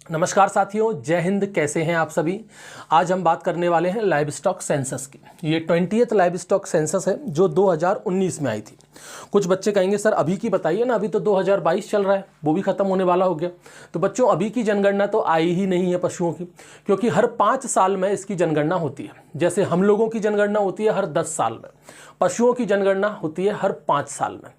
नमस्कार साथियों, जय हिंद। कैसे हैं आप सभी। आज हम बात करने वाले हैं लाइव स्टॉक सेंसस की। ये 20th लाइव स्टॉक सेंसस है जो 2019 में आई थी। कुछ बच्चे कहेंगे सर अभी की बताइए ना, अभी तो 2022 चल रहा है, वो भी ख़त्म होने वाला हो गया। तो बच्चों अभी की जनगणना तो आई ही नहीं है पशुओं की, क्योंकि हर 5 साल में इसकी जनगणना होती है। जैसे हम लोगों की जनगणना होती है हर 10 साल में, पशुओं की जनगणना होती है हर 5 साल में।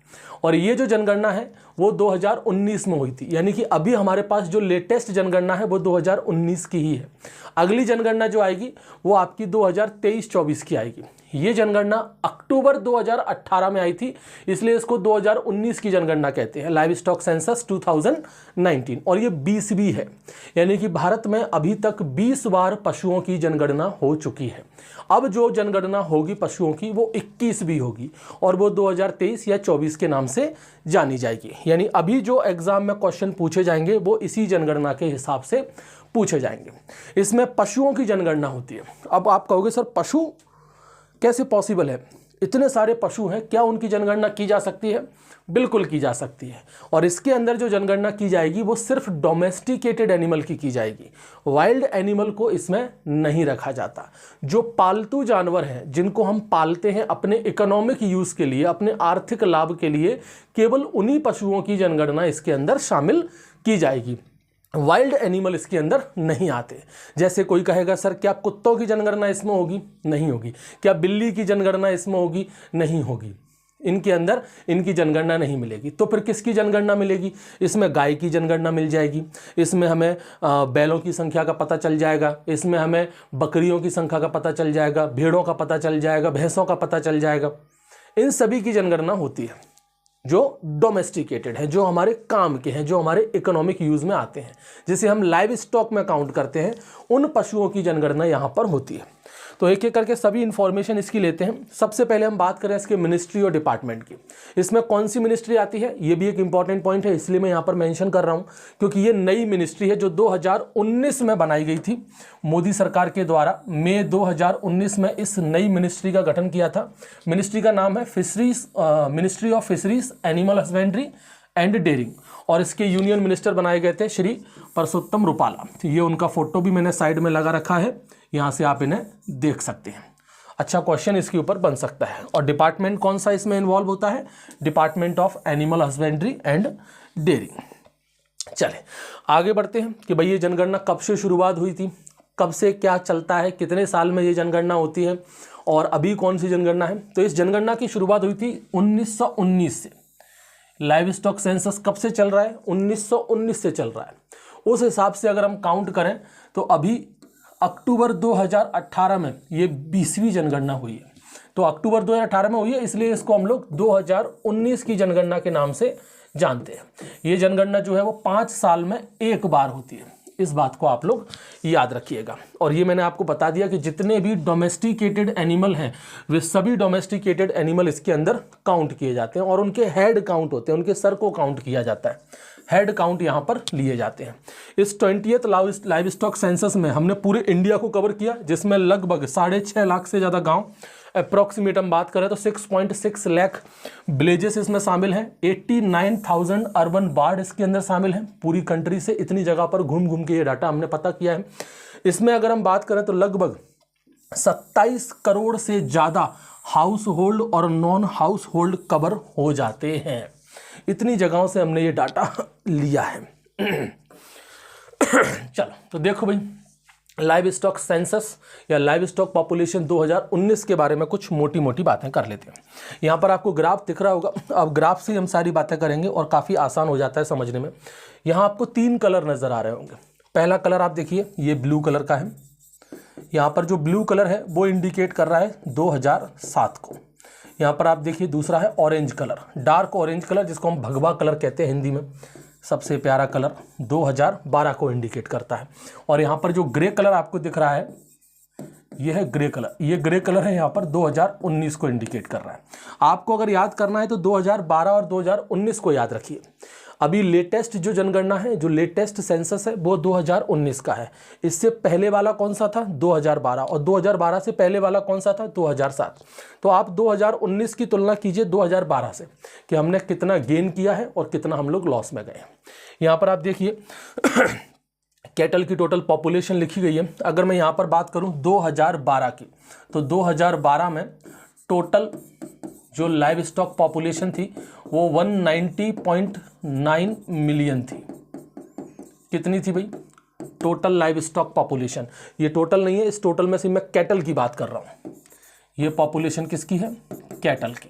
और ये जो जनगणना है वो 2019 में हुई थी, यानी कि अभी हमारे पास जो लेटेस्ट जनगणना है वो 2019 की ही है। अगली जनगणना जो आएगी वो आपकी 2023-24 की आएगी। ये जनगणना अक्टूबर 2018 में आई थी, इसलिए इसको 2019 की जनगणना कहते हैं, लाइव स्टॉक सेंसस 2019। और ये 20वीं है, यानी कि भारत में अभी तक 20 बार पशुओं की जनगणना हो चुकी है। अब जो जनगणना होगी पशुओं की वो 21वीं होगी और वो 2023 या 24 के नाम से जानी जाएगी। यानी अभी जो एग्जाम में क्वेश्चन पूछे जाएंगे वो इसी जनगणना के हिसाब से पूछे जाएंगे। इसमें पशुओं की जनगणना होती है। अब आप कहोगे सर पशु कैसे पॉसिबल है, इतने सारे पशु हैं, क्या उनकी जनगणना की जा सकती है? बिल्कुल की जा सकती है। और इसके अंदर जो जनगणना की जाएगी वो सिर्फ डोमेस्टिकेटेड एनिमल की जाएगी। वाइल्ड एनिमल को इसमें नहीं रखा जाता। जो पालतू जानवर हैं जिनको हम पालते हैं अपने इकोनॉमिक यूज़ के लिए, अपने आर्थिक लाभ के लिए, केवल उन्हीं पशुओं की जनगणना इसके अंदर शामिल की जाएगी। वाइल्ड एनिमल इसके अंदर नहीं आते। जैसे कोई कहेगा सर क्या कुत्तों की जनगणना इसमें होगी? नहीं होगी। क्या बिल्ली की जनगणना इसमें होगी? नहीं होगी। इनके अंदर इनकी जनगणना नहीं मिलेगी। तो फिर किसकी जनगणना मिलेगी? इसमें गाय की जनगणना मिल जाएगी, इसमें हमें बैलों की संख्या का पता चल जाएगा, इसमें हमें बकरियों की संख्या का पता चल जाएगा, भेड़ों का पता चल जाएगा, भैंसों का पता चल जाएगा। इन सभी की जनगणना होती है जो डोमेस्टिकेटेड है, जो हमारे काम के हैं, जो हमारे इकोनॉमिक यूज में आते हैं, जिसे हम लाइव स्टॉक में काउंट करते हैं। उन पशुओं की जनगणना यहाँ पर होती है। तो एक एक करके सभी इंफॉर्मेशन इसकी लेते हैं। सबसे पहले हम बात करें इसके मिनिस्ट्री और डिपार्टमेंट की। इसमें कौन सी मिनिस्ट्री आती है ये भी एक इंपॉर्टेंट पॉइंट है, इसलिए मैं यहाँ पर मेंशन कर रहा हूँ, क्योंकि ये नई मिनिस्ट्री है जो 2019 में बनाई गई थी मोदी सरकार के द्वारा। मई 2019 में इस नई मिनिस्ट्री का गठन किया था। मिनिस्ट्री का नाम है ministry of fisheries, animal husbandry and dairying. और इसके यूनियन मिनिस्टर बनाए गए थे श्री परसोत्तम रुपाला। ये उनका फोटो भी मैंने साइड में लगा रखा है, यहाँ से आप इन्हें देख सकते हैं। अच्छा क्वेश्चन इसके ऊपर बन सकता है। और डिपार्टमेंट कौन सा इसमें इन्वॉल्व होता है? Department of animal husbandry and dairying. चले आगे बढ़ते हैं कि भाई ये जनगणना कब से शुरुआत हुई थी, कब से क्या चलता है, कितने साल में ये जनगणना होती है और अभी कौन सी जनगणना है। तो इस जनगणना की शुरुआत हुई थी 1919 से। लाइव स्टॉक सेंसस कब से चल रहा है? 1919 से चल रहा है। उस हिसाब से अगर हम काउंट करें तो अभी अक्टूबर 2018 में ये 20वीं जनगणना हुई है। तो अक्टूबर 2018 में हुई है, इसलिए इसको हम लोग 2019 की जनगणना के नाम से जानते हैं। ये जनगणना जो है वो 5 साल में एक बार होती है, इस बात को आप लोग याद रखिएगा। और ये मैंने आपको बता दिया कि जितने भी डोमेस्टिकेटेड एनिमल हैं वे सभी डोमेस्टिकेटेड एनिमल इसके अंदर काउंट किए जाते हैं और उनके हेड काउंट होते हैं, उनके सर को काउंट किया जाता है, हेड काउंट यहाँ पर लिए जाते हैं। इस 20th लाइव स्टॉक सेंसस में हमने पूरे इंडिया को कवर किया, जिसमें लगभग 6.5 लाख से ज़्यादा गाँव, अप्रॉक्सीमेट हम बात करें तो 6.6 लाख विलेजेस इसमें शामिल हैं। 89,000 अर्बन वार्ड इसके अंदर शामिल हैं। पूरी कंट्री से इतनी जगह पर घूम घूम के ये डाटा हमने पता किया है। इसमें अगर हम बात करें तो लगभग 27 करोड़ से ज़्यादा हाउस होल्ड और नॉन हाउस होल्ड कवर हो जाते हैं। इतनी जगहों से हमने ये डाटा लिया है। चलो तो देखो भाई, लाइव स्टॉक सेंसस या लाइव स्टॉक पॉपुलेशन 2019 के बारे में कुछ मोटी मोटी बातें कर लेते हैं। यहाँ पर आपको ग्राफ दिख रहा होगा, अब ग्राफ से हम सारी बातें करेंगे और काफ़ी आसान हो जाता है समझने में। यहाँ आपको 3 कलर नज़र आ रहे होंगे। पहला कलर आप देखिए, ये ब्लू कलर का है। यहाँ पर जो ब्लू कलर है वो इंडिकेट कर रहा है 2007 को। यहाँ पर आप देखिए दूसरा है orange colour, dark orange colour, जिसको हम भगवा कलर कहते हैं हिंदी में, सबसे प्यारा कलर, 2012 को इंडिकेट करता है। और यहाँ पर जो ग्रे कलर आपको दिख रहा है ये है ग्रे कलर, ये ग्रे कलर है यहाँ पर 2019 को इंडिकेट कर रहा है। आपको अगर याद करना है तो 2012 और 2019 को याद रखिए। अभी लेटेस्ट जो जनगणना है, जो लेटेस्ट सेंसस है वो 2019 का है। इससे पहले वाला कौन सा था? 2012। और 2012 से पहले वाला कौन सा था? 2007। तो आप 2019 की तुलना कीजिए 2012 से कि हमने कितना गेन किया है और कितना हम लोग लॉस में गए हैं। यहाँ पर आप देखिए कैटल की टोटल पॉपुलेशन लिखी गई है। अगर मैं यहाँ पर बात करूँ 2012 की, तो 2012 में टोटल जो लाइव स्टॉक पॉपुलेशन थी वो 190.9 मिलियन थी। कितनी थी भाई टोटल लाइव स्टॉक पॉपुलेशन? ये टोटल नहीं है, इस टोटल में से मैं कैटल की बात कर रहा हूँ। ये पॉपुलेशन किसकी है? कैटल की।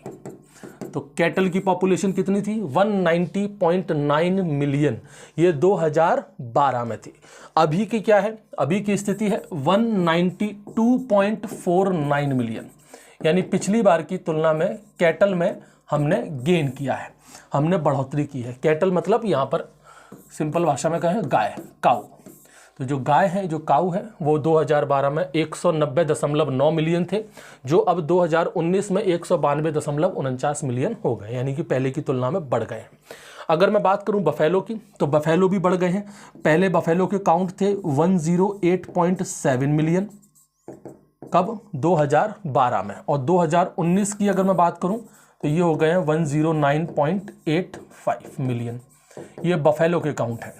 तो कैटल की पॉपुलेशन कितनी थी? 190.9 मिलियन। ये 2012 में थी। अभी की क्या है? अभी की स्थिति है 192.49 मिलियन। यानी पिछली बार की तुलना में कैटल में हमने गेन किया है, हमने बढ़ोतरी की है। कैटल मतलब यहाँ पर सिंपल भाषा में कहें गाय, काऊ। तो जो गाय है, जो काऊ है, वो 2012 में 190.9 मिलियन थे, जो अब 2019 में 192.49 मिलियन हो गए, यानी कि पहले की तुलना में बढ़ गए हैं। अगर मैं बात करूं बफेलो की, तो बफेलो भी बढ़ गए हैं। पहले बफेलो के काउंट थे 108.7 मिलियन, कब? 2012 में। और 2019 की अगर मैं बात करूं तो ये हो गए हैं 109.85 मिलियन। ये बफेलो के काउंट हैं।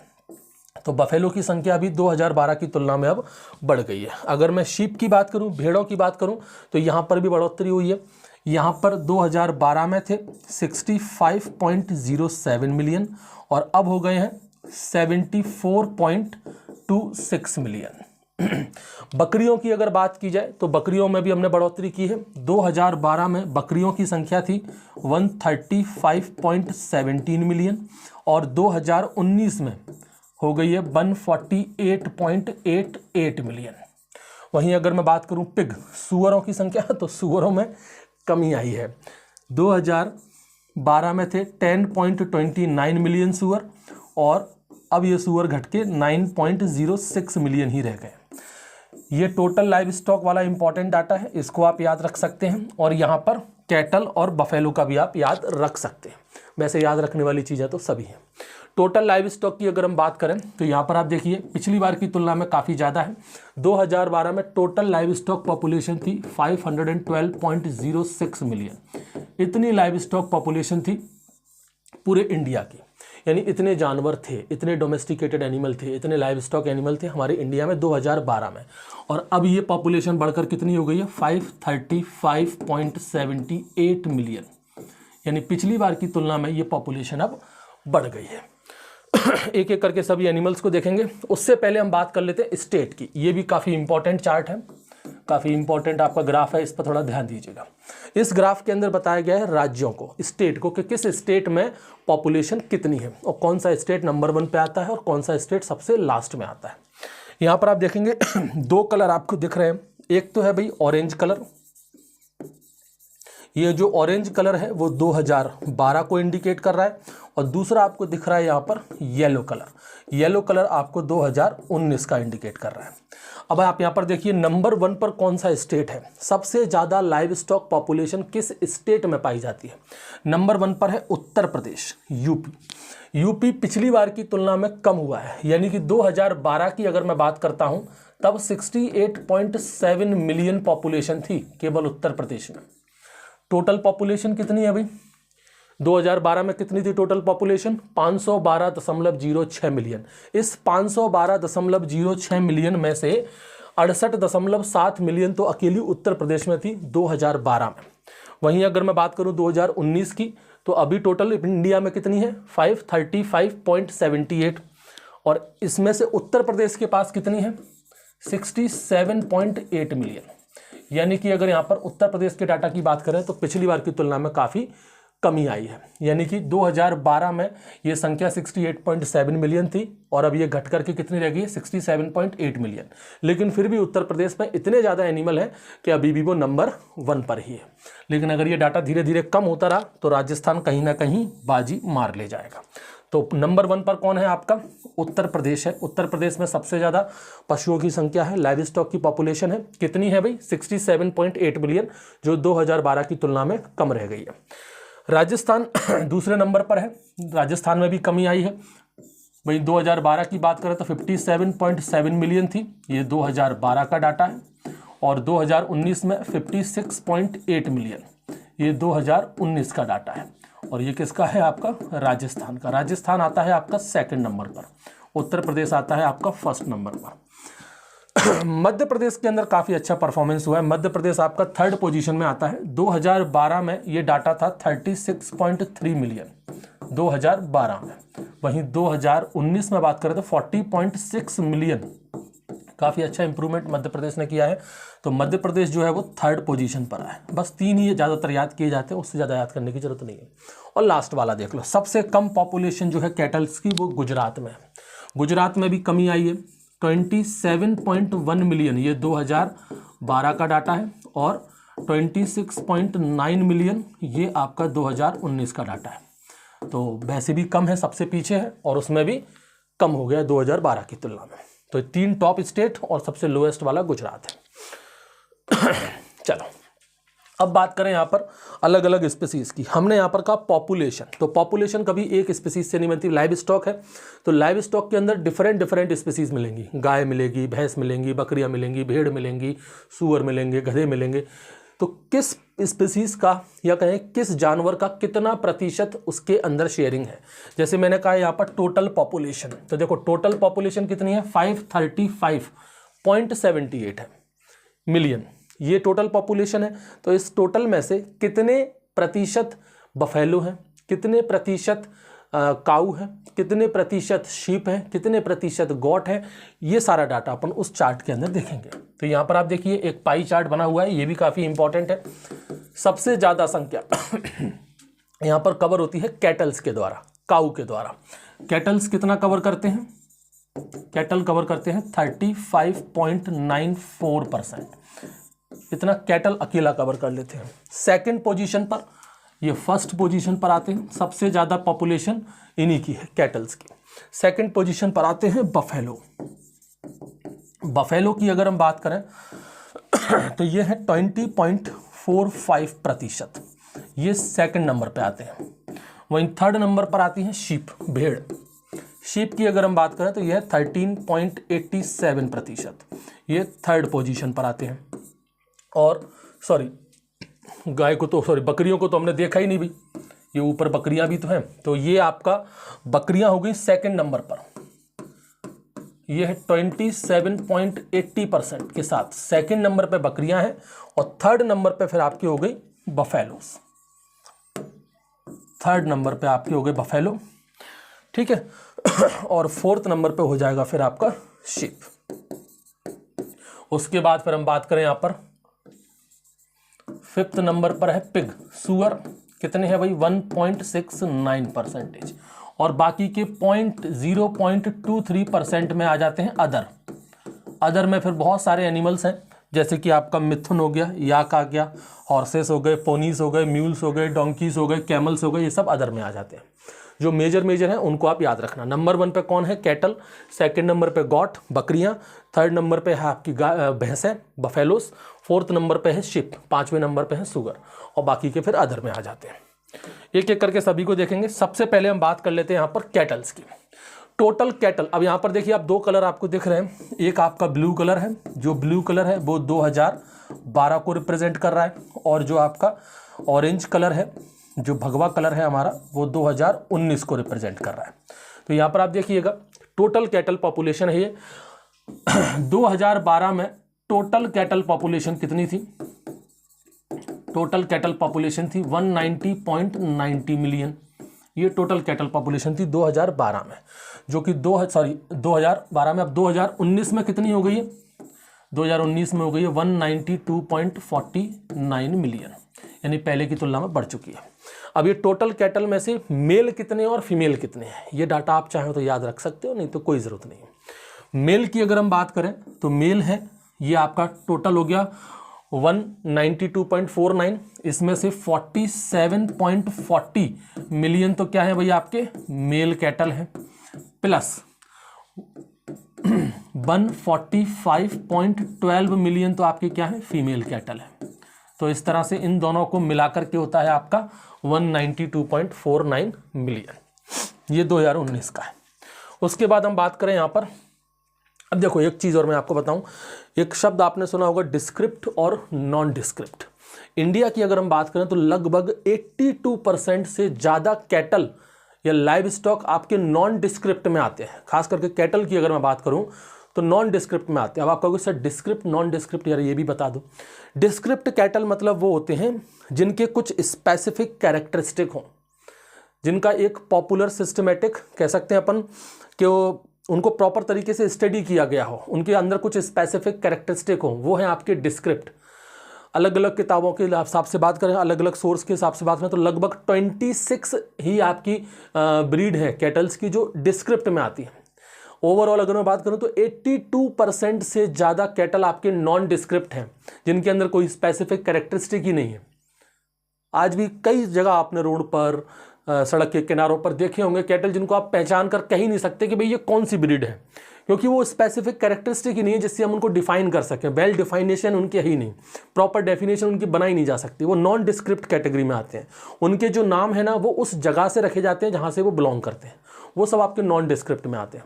तो बफेलो की संख्या अभी 2012 की तुलना में अब बढ़ गई है। अगर मैं शीप की बात करूं, भेड़ों की बात करूं, तो यहाँ पर भी बढ़ोतरी हुई है। यहाँ पर 2012 में थे 65.07 मिलियन और अब हो गए हैं 74.26 मिलियन। बकरियों की अगर बात की जाए तो बकरियों में भी हमने बढ़ोतरी की है। 2012 में बकरियों की संख्या थी 135.17 मिलियन और 2019 में हो गई है 148.88 मिलियन। वहीं अगर मैं बात करूं पिग, सूअरों की संख्या, तो सूअरों में कमी आई है। 2012 में थे 10.29 मिलियन सूअर और अब ये सूअर घट के 9.06 मिलियन ही रह गए। ये टोटल लाइव स्टॉक वाला इंपॉर्टेंट डाटा है, इसको आप याद रख सकते हैं। और यहाँ पर कैटल और बफेलो का भी आप याद रख सकते हैं। वैसे याद रखने वाली चीज़ें तो सभी हैं। टोटल लाइव स्टॉक की अगर हम बात करें तो यहाँ पर आप देखिए पिछली बार की तुलना में काफ़ी ज़्यादा है। 2012 में टोटल लाइव स्टॉक पॉपुलेशन थी 512.06 मिलियन। इतनी लाइव स्टॉक पॉपुलेशन थी पूरे इंडिया की, यानी इतने जानवर थे, इतने डोमेस्टिकेटेड एनिमल थे, इतने लाइव स्टॉक एनिमल थे हमारे इंडिया में 2012 में। और अब ये पॉपुलेशन बढ़कर कितनी हो गई है? 535.78 मिलियन। यानी पिछली बार की तुलना में ये पॉपुलेशन अब बढ़ गई है। एक एक करके सभी एनिमल्स को देखेंगे। उससे पहले हम बात कर लेते हैं स्टेट की। ये भी काफ़ी इंपॉर्टेंट चार्ट है, काफ़ी इंपॉर्टेंट आपका ग्राफ है, इस पर थोड़ा ध्यान दीजिएगा। इस ग्राफ के अंदर बताया गया है राज्यों को, स्टेट को, कि किस स्टेट में पॉपुलेशन कितनी है और कौन सा स्टेट नंबर 1 पे आता है और कौन सा स्टेट सबसे लास्ट में आता है। यहाँ पर आप देखेंगे दो कलर आपको दिख रहे हैं। एक तो है भाई ऑरेंज कलर, ये जो ऑरेंज कलर है वो 2012 को इंडिकेट कर रहा है, और दूसरा आपको दिख रहा है यहाँ पर येलो कलर। येलो कलर आपको 2019 का इंडिकेट कर रहा है। अब आप यहाँ पर देखिए नंबर 1 पर कौन सा स्टेट है, सबसे ज़्यादा लाइव स्टॉक पॉपुलेशन किस स्टेट में पाई जाती है। नंबर 1 पर है उत्तर प्रदेश, यूपी। यूपी पिछली बार की तुलना में कम हुआ है, यानी कि 2012 की अगर मैं बात करता हूँ तब 68.7 मिलियन पॉपुलेशन थी केवल उत्तर प्रदेश में। टोटल पॉपुलेशन कितनी है भाई? 2012 में कितनी थी टोटल पॉपुलेशन? 512.06 मिलियन। इस 512.06 मिलियन में से 68.7 मिलियन तो अकेली उत्तर प्रदेश में थी 2012 में। वहीं अगर मैं बात करूं 2019 की, तो अभी टोटल इंडिया में कितनी है? 535.78, और इसमें से उत्तर प्रदेश के पास कितनी है? 67.8 मिलियन। यानी कि अगर यहाँ पर उत्तर प्रदेश के डाटा की बात करें तो पिछली बार की तुलना में काफ़ी कमी आई है। यानी कि 2012 में ये संख्या 68.7 मिलियन थी और अब ये घट करके कितनी रह गई है? 67.8 मिलियन। लेकिन फिर भी उत्तर प्रदेश में इतने ज़्यादा एनिमल हैं कि अभी भी वो नंबर 1 पर ही है। लेकिन अगर ये डाटा धीरे धीरे कम होता रहा तो राजस्थान कहीं ना कहीं बाजी मार ले जाएगा। तो नंबर 1 पर कौन है आपका? उत्तर प्रदेश है। उत्तर प्रदेश में सबसे ज़्यादा पशुओं की संख्या है, लाइव स्टॉक की पॉपुलेशन है। कितनी है भाई? 67.8 मिलियन, जो 2012 की तुलना में कम रह गई है। राजस्थान दूसरे नंबर पर है, राजस्थान में भी कमी आई है। भाई 2012 की बात करें तो 57.7 मिलियन थी, ये 2012 का डाटा है, और 2019 में 56.8 मिलियन, ये 2019 का डाटा है। और ये किसका है? आपका राजस्थान का। राजस्थान आता है आपका सेकंड नंबर पर। उत्तर प्रदेश आता है आपका फर्स्ट नंबर पर। मध्य प्रदेश के अंदर काफ़ी अच्छा परफॉर्मेंस हुआ है। मध्य प्रदेश आपका थर्ड पोजीशन में आता है। 2012 में ये डाटा था 36.3 मिलियन 2012 में। वहीं 2019 में बात करें तो 40.6 मिलियन। काफ़ी अच्छा इंप्रूवमेंट मध्य प्रदेश ने किया है। तो मध्य प्रदेश जो है वो थर्ड पोजीशन पर है। बस 3 ही ज़्यादातर याद किए जाते हैं, उससे ज़्यादा याद करने की जरूरत नहीं है। और लास्ट वाला देख लो, सबसे कम पॉपुलेशन जो है कैटल्स की वो गुजरात में है। गुजरात में भी कमी आई है 27.1 मिलियन, ये 2012 का डाटा है। और 26.9 मिलियन ये आपका 2019 का डाटा है। तो वैसे भी कम है, सबसे पीछे है, और उसमें भी कम हो गया 2012 की तुलना में। तो 3 टॉप स्टेट और सबसे लोएस्ट वाला गुजरात है। चलो अब बात करें यहाँ पर अलग अलग स्पीसीज की। हमने यहाँ पर कहा पॉपुलेशन, तो पॉपुलेशन कभी एक स्पीसीज से नहीं बनती। लाइव स्टॉक है तो लाइव स्टॉक के अंदर डिफरेंट स्पीसीज मिलेंगी। गाय मिलेगी, भैंस मिलेंगी, बकरियाँ मिलेंगी, भेड़ मिलेंगी, सूअर मिलेंगे, गधे मिलेंगे। तो किस स्पीसीज का या कहें किस जानवर का कितना प्रतिशत उसके अंदर शेयरिंग है। जैसे मैंने कहा यहाँ पर टोटल पॉपुलेशन, तो देखो टोटल पॉपुलेशन कितनी है 535.78 है मिलियन, ये टोटल पॉपुलेशन है। तो इस टोटल में से कितने प्रतिशत बफेलो हैं, कितने प्रतिशत काऊ है, कितने प्रतिशत शीप है, कितने प्रतिशत गॉट है, ये सारा डाटा अपन उस चार्ट के अंदर देखेंगे। तो यहाँ पर आप देखिए एक पाई चार्ट बना हुआ है, ये भी काफ़ी इंपॉर्टेंट है। सबसे ज़्यादा संख्या यहाँ पर कवर होती है कैटल्स के द्वारा, काऊ के द्वारा। कैटल्स कितना कवर करते हैं, कैटल कवर करते हैं 35.94%, इतना कैटल अकेला कवर कर लेते हैं। सेकंड पोजीशन पर, ये फर्स्ट पोजीशन पर आते हैं, सबसे ज़्यादा पॉपुलेशन इन्हीं की है कैटल्स की। सेकंड पोजीशन पर आते हैं बफेलो। बफेलो की अगर हम बात करें तो ये है 20.45%, ये सेकंड नंबर पे आते हैं। वहीं थर्ड नंबर पर आती हैं शीप, भेड़। शीप की अगर हम बात करें तो यह 13.87%, ये थर्ड पोजीशन पर आते हैं। और गाय को तो बकरियों को तो हमने देखा ही नहीं भी, ये ऊपर बकरियां भी तो हैं। तो ये आपका बकरियां हो गई सेकंड नंबर पर, ये है 27.80% के साथ सेकंड नंबर पे बकरियां हैं। और थर्ड नंबर पे फिर आपकी हो गई बफेलोस, थर्ड नंबर पे आपकी हो गई बफेलो, ठीक है। और फोर्थ नंबर पे हो जाएगा फिर आपका शीप। उसके बाद फिर हम बात करें यहाँ पर फिफ्थ नंबर पर है पिग, सुअर। कितने हैं भाई 1.69%। और बाकी के 0.23% में आ जाते हैं अदर। अदर में फिर बहुत सारे एनिमल्स हैं, जैसे कि आपका मिथुन हो गया, याक आ गया, हॉर्सेस हो गए, पोनीस हो गए, म्यूल्स हो गए, डोंकीज हो गए, कैमल्स हो गए, ये सब अदर में आ जाते हैं। जो मेजर हैं उनको आप याद रखना। नंबर 1 पे कौन है, कैटल। सेकंड नंबर पे गॉट, बकरियां। थर्ड नंबर पे है आपकी भैंसें, बफेलोस। फोर्थ नंबर पे है शिप। 5वें नंबर पे है सुगर। और बाकी के फिर अदर में आ जाते हैं। एक एक करके सभी को देखेंगे। सबसे पहले हम बात कर लेते हैं यहाँ पर कैटल्स की। टोटल कैटल, अब यहाँ पर देखिए आप 2 कलर आपको दिख रहे हैं। एक आपका ब्लू कलर है, जो ब्लू कलर है वो 2012 को रिप्रेजेंट कर रहा है। और जो आपका ऑरेंज कलर है, जो भगवा कलर है हमारा, वो 2019 को रिप्रेजेंट कर रहा है। तो यहाँ पर आप देखिएगा टोटल कैटल पॉपुलेशन है ये। 2012 में टोटल कैटल पॉपुलेशन कितनी थी, टोटल कैटल पॉपुलेशन थी 190.90 मिलियन। ये टोटल कैटल पॉपुलेशन थी 2012 में, जो कि 2012 में। अब 2019 में कितनी हो गई है, 2019 में हो गई है 192.49 मिलियन, यानी पहले की तुलना में बढ़ चुकी है। अब ये टोटल कैटल में से मेल कितने और फीमेल कितने हैं, ये डाटा आप चाहें तो याद रख सकते हो, नहीं तो कोई ज़रूरत नहीं है। मेल की अगर हम बात करें तो मेल है ये आपका टोटल हो गया 192.49, इसमें से 47.40 मिलियन तो क्या है भाई आपके मेल कैटल हैं, प्लस 145.12 मिलियन तो आपके क्या है फीमेल कैटल है। तो इस तरह से इन दोनों को मिलाकर के होता है आपका 192.49 मिलियन, ये 2019 का है। उसके बाद हम बात करें यहाँ पर, अब देखो एक चीज़ और मैं आपको बताऊं, एक शब्द आपने सुना होगा डिस्क्रिप्ट और नॉन डिस्क्रिप्ट। इंडिया की अगर हम बात करें तो लगभग 82% से ज़्यादा कैटल या लाइव स्टॉक आपके नॉन डिस्क्रिप्ट में आते हैं, खास करके कैटल की अगर मैं बात करूं तो नॉन डिस्क्रिप्ट में आते हैं। अब आप कहोगे सर डिस्क्रिप्ट नॉन डिस्क्रिप्ट, यार ये भी बता दो। डिस्क्रिप्ट कैटल मतलब वो होते हैं जिनके कुछ स्पेसिफिक कैरेक्टरिस्टिक हों, जिनका एक पॉपुलर सिस्टमेटिक कह सकते हैं अपन कि उनको प्रॉपर तरीके से स्टडी किया गया हो, उनके अंदर कुछ स्पेसिफिक कैरेक्टरिस्टिक हो, वो हैं आपके डिस्क्रिप्ट। अलग अलग किताबों के हिसाब से बात करें, अलग अलग सोर्स के हिसाब से बात करें तो लगभग 26 ही आपकी ब्रीड है कैटल्स की जो डिस्क्रिप्ट में आती है। ओवरऑल अगर मैं बात करूं तो 82% से ज़्यादा कैटल आपके नॉन डिस्क्रिप्ट हैं, जिनके अंदर कोई स्पेसिफिक कैरेक्टरिस्टिक ही नहीं है। आज भी कई जगह आपने रोड पर सड़क के किनारों पर देखे होंगे कैटल जिनको आप पहचान कर कह ही नहीं सकते कि भाई ये कौन सी ब्रीड है, क्योंकि वो स्पेसिफिक कैरेक्टरिस्टिक ही नहीं है जिससे हम उनको डिफाइन कर सकें। वेल डिफाइनेशन उनकी है ही नहीं, प्रॉपर डेफिनेशन उनकी बनाई नहीं जा सकती। वो नॉन डिस्क्रिप्ट कैटेगरी में आते हैं। उनके जो नाम है ना वो उस जगह से रखे जाते हैं जहाँ से वो बिलोंग करते हैं, वो सब आपके नॉन डिस्क्रिप्ट में आते हैं।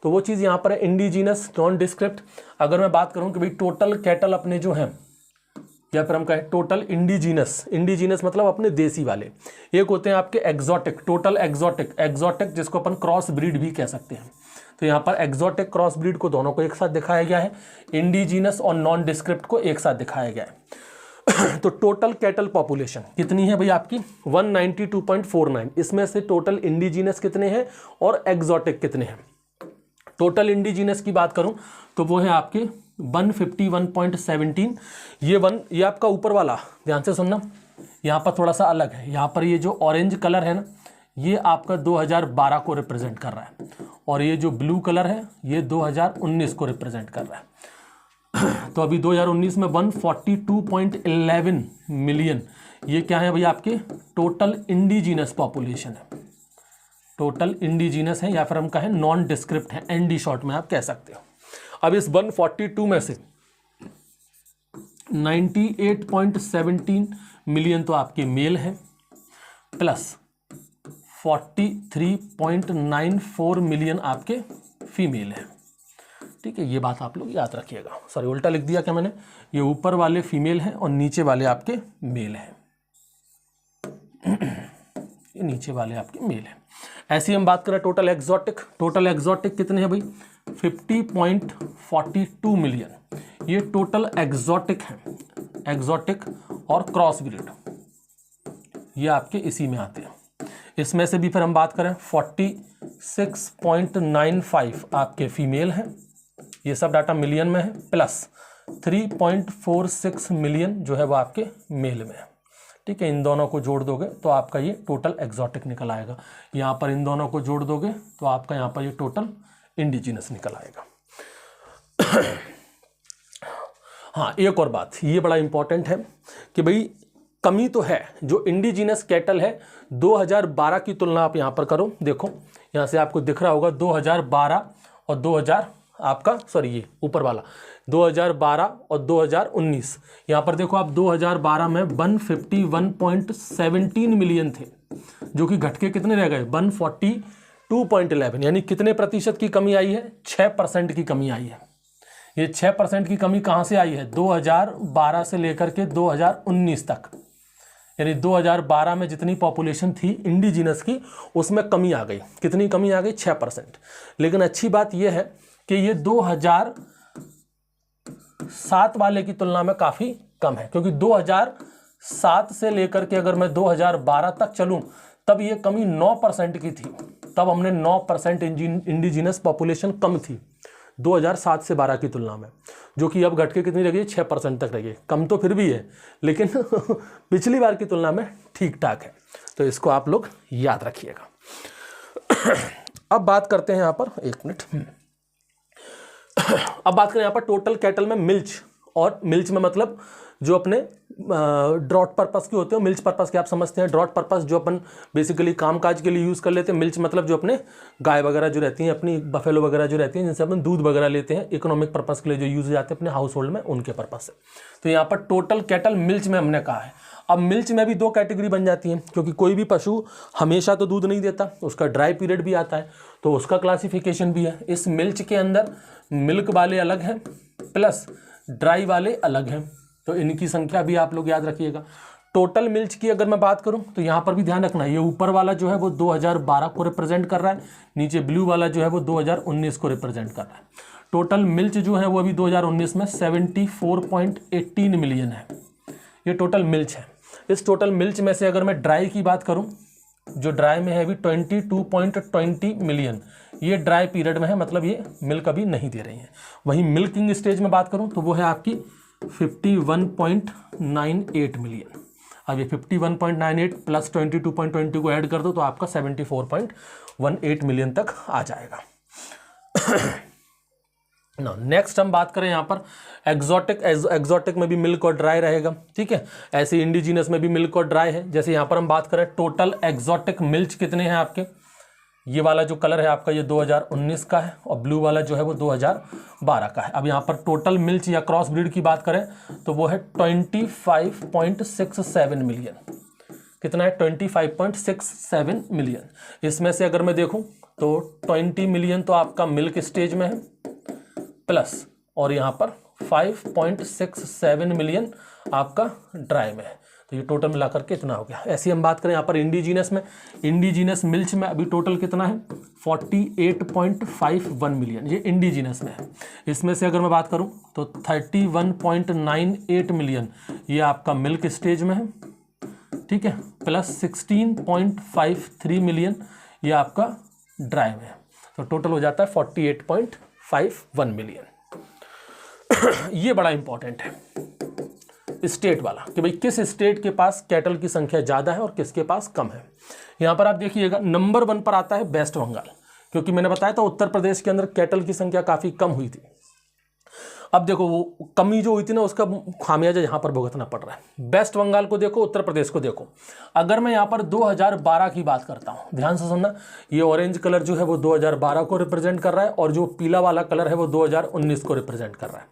तो वो चीज़ यहाँ पर है इंडिजीनस, नॉन डिस्क्रिप्ट। अगर मैं बात करूँ कि भाई टोटल कैटल अपने जो हैं, या फिर हम कहें टोटल इंडिजीनस, इंडिजीनस मतलब अपने देसी वाले। एक होते हैं आपके एग्जॉटिक, टोटल एग्जॉटिक, एग्जॉटिक जिसको अपन क्रॉस ब्रीड भी कह सकते हैं। तो यहाँ पर एग्जॉटिक क्रॉस ब्रीड को दोनों को एक साथ दिखाया गया है, इंडिजीनस और नॉन डिस्क्रिप्ट को एक साथ दिखाया गया है। तो टोटल कैटल पॉपुलेशन कितनी है भाई आपकी 192.49। इसमें से टोटल इंडिजीनस कितने हैं और एग्जॉटिक कितने हैं। टोटल इंडिजीनस की बात करूं तो वो है आपके 151.17। ये आपका ऊपर वाला ध्यान से सुनना, यहाँ पर थोड़ा सा अलग है। यहाँ पर ये जो ऑरेंज कलर है ना, ये आपका 2012 को रिप्रेजेंट कर रहा है, और ये जो ब्लू कलर है ये 2019 को रिप्रेजेंट कर रहा है। तो अभी 2019 में 142.11 मिलियन, ये क्या है भाई आपके टोटल इंडिजीनस पॉपुलेशन है। टोटल इंडिजीनस है या फिर हम कहें नॉन डिस्क्रिप्ट है, एनडी शॉर्ट में आप कह सकते हो। अब इस 142 में से 98.17 मिलियन तो आपके मेल हैं, प्लस 43.94 मिलियन आपके फीमेल हैं। ठीक है, ये बात आप लोग याद रखिएगा। सॉरी उल्टा लिख दिया क्या मैंने, ये ऊपर वाले फीमेल हैं और नीचे वाले आपके मेल हैं। ये नीचे वाले आपके मेल हैं। ऐसी हम बात करें टोटल एग्जॉटिक, टोटल एग्जॉटिक कितने हैं भाई 50.42 मिलियन। ये टोटल एग्जॉटिक हैं, एग्जॉटिक और क्रॉस ब्रीड ये आपके इसी में आते हैं। इसमें से भी फिर हम बात करें 46.95 आपके फीमेल हैं, ये सब डाटा मिलियन में है, प्लस 3.46 मिलियन जो है वो आपके मेल में है। ठीक है, इन दोनों को जोड़ दोगे तो आपका ये टोटल एग्जॉटिक निकल आएगा। यहाँ पर इन दोनों को जोड़ दोगे तो आपका यहाँ पर ये टोटल इंडिजिनस निकल आएगा। हाँ, एक और बात ये बड़ा इंपॉर्टेंट है कि भाई कमी तो है, जो इंडिजिनस कैटल है 2012 की तुलना आप यहाँ पर करो, देखो यहाँ से आपको दिख रहा होगा 2012 और 2000 आपका सॉरी ये ऊपर वाला 2012 और 2019। यहाँ पर देखो आप 2012 में 151.17 मिलियन थे, जो कि घट के कितने रह गए 142.11, यानी कितने प्रतिशत की कमी आई है 6% की कमी आई है। ये 6% की कमी कहाँ से आई है 2012 से लेकर के 2019 तक, यानी 2012 में जितनी पॉपुलेशन थी इंडिजिनस की उसमें कमी आ गई। कितनी कमी आ गई 6%। लेकिन अच्छी बात यह है कि ये 2007 वाले की तुलना में काफ़ी कम है, क्योंकि 2007 से लेकर के अगर मैं 2012 तक चलूं तब ये कमी 9% की थी। तब हमने 9% इंडिजिनस पॉपुलेशन कम थी 2007 से 12 की तुलना में, जो कि अब घट के कितनी रह गई 6% तक रह गई। कम तो फिर भी है लेकिन पिछली बार की तुलना में ठीक ठाक है। तो इसको आप लोग याद रखिएगा। अब बात करते हैं यहाँ पर, एक मिनट, अब बात करें यहाँ पर टोटल कैटल में मिल्च। और मिल्च में मतलब जो अपने ड्रॉट पर्पस के होते हैं, मिल्च पर्पस के आप समझते हैं, ड्रॉट पर्पस जो अपन बेसिकली कामकाज के लिए यूज़ कर लेते हैं। मिल्च मतलब जो अपने गाय वगैरह जो रहती हैं, अपनी बफेलो वगैरह जो रहती हैं, जिनसे अपन दूध वगैरह लेते हैं, इकोनॉमिक पर्पस के लिए जो यूज़ हो जाते हैं अपने हाउस होल्ड में, उनके पर्पस से। तो यहाँ पर टोटल कैटल मिल्च में हमने कहा है। अब मिल्च में भी दो कैटेगरी बन जाती हैं, क्योंकि कोई भी पशु हमेशा तो दूध नहीं देता, उसका ड्राई पीरियड भी आता है, तो उसका क्लासिफिकेशन भी है। इस मिल्च के अंदर मिल्क वाले अलग हैं प्लस ड्राई वाले अलग हैं, तो इनकी संख्या भी आप लोग याद रखिएगा। टोटल मिल्क की अगर मैं बात करूं तो यहां पर भी ध्यान रखना, ये ऊपर वाला जो है वो 2012 को रिप्रेजेंट कर रहा है, नीचे ब्लू वाला जो है वो 2019 को रिप्रेजेंट कर रहा है। टोटल मिल्क जो है वो अभी 2019 में 74.18 मिलियन है, ये टोटल मिल्क है। इस टोटल मिल्क में से अगर मैं ड्राई की बात करूं, जो ड्राई में है अभी 22.20 मिलियन, ये ड्राई पीरियड में है, मतलब ये मिल्क अभी नहीं दे रही है। वहीं मिल्किंग स्टेज में बात करूं तो वो है आपकी 51.98 मिलियन। अब ये 51.98 प्लस 22.20 को ऐड कर दो तो आपका 74.18 मिलियन तक आ जाएगा। नेक्स्ट हम बात करें यहाँ पर एग्जॉटिक में भी मिल्क और ड्राई रहेगा, ठीक है। ऐसे इंडिजिनस में भी मिल्क और ड्राई है। जैसे यहाँ पर हम बात करें टोटल एग्जॉटिक मिल्क कितने हैं आपके, ये वाला जो कलर है आपका ये 2019 का है और ब्लू वाला जो है वो 2012 का है। अब यहाँ पर टोटल मिल्क या क्रॉस ब्रीड की बात करें तो वो है 25.67 मिलियन। कितना है? 25.67 मिलियन। इसमें से अगर मैं देखूं तो 20 मिलियन तो आपका मिल्क स्टेज में है प्लस, और यहाँ पर 5.67 मिलियन आपका ड्राई में है। तो ये टोटल मिलाकर के इतना हो गया। ऐसी हम बात करें यहाँ पर इंडिजीनस में, इंडिजीनस मिल्क में अभी टोटल कितना है 48.51 मिलियन, ये इंडिजीनस में है। इसमें से अगर मैं बात करूँ तो 31.98 मिलियन ये आपका मिल्क स्टेज में है, ठीक है, प्लस 16.53 मिलियन ये आपका ड्राई में है। तो टोटल हो जाता है 48.51 मिलियन। ये बड़ा इंपॉर्टेंट है स्टेट वाला, कि भाई किस स्टेट के पास कैटल की संख्या ज़्यादा है और किसके पास कम है। यहाँ पर आप देखिएगा नंबर 1 पर आता है वेस्ट बंगाल, क्योंकि मैंने बताया था उत्तर प्रदेश के अंदर कैटल की संख्या काफ़ी कम हुई थी। अब देखो वो कमी जो हुई थी ना, उसका खामियाजा यहाँ पर भुगतना पड़ रहा है। वेस्ट बंगाल को देखो, उत्तर प्रदेश को देखो। अगर मैं यहाँ पर 2012 की बात करता हूँ, ध्यान से सुनना, ये ऑरेंज कलर जो है वो 2012 को रिप्रेजेंट कर रहा है और जो पीला वाला कलर है वो 2019 को रिप्रेजेंट कर रहा है।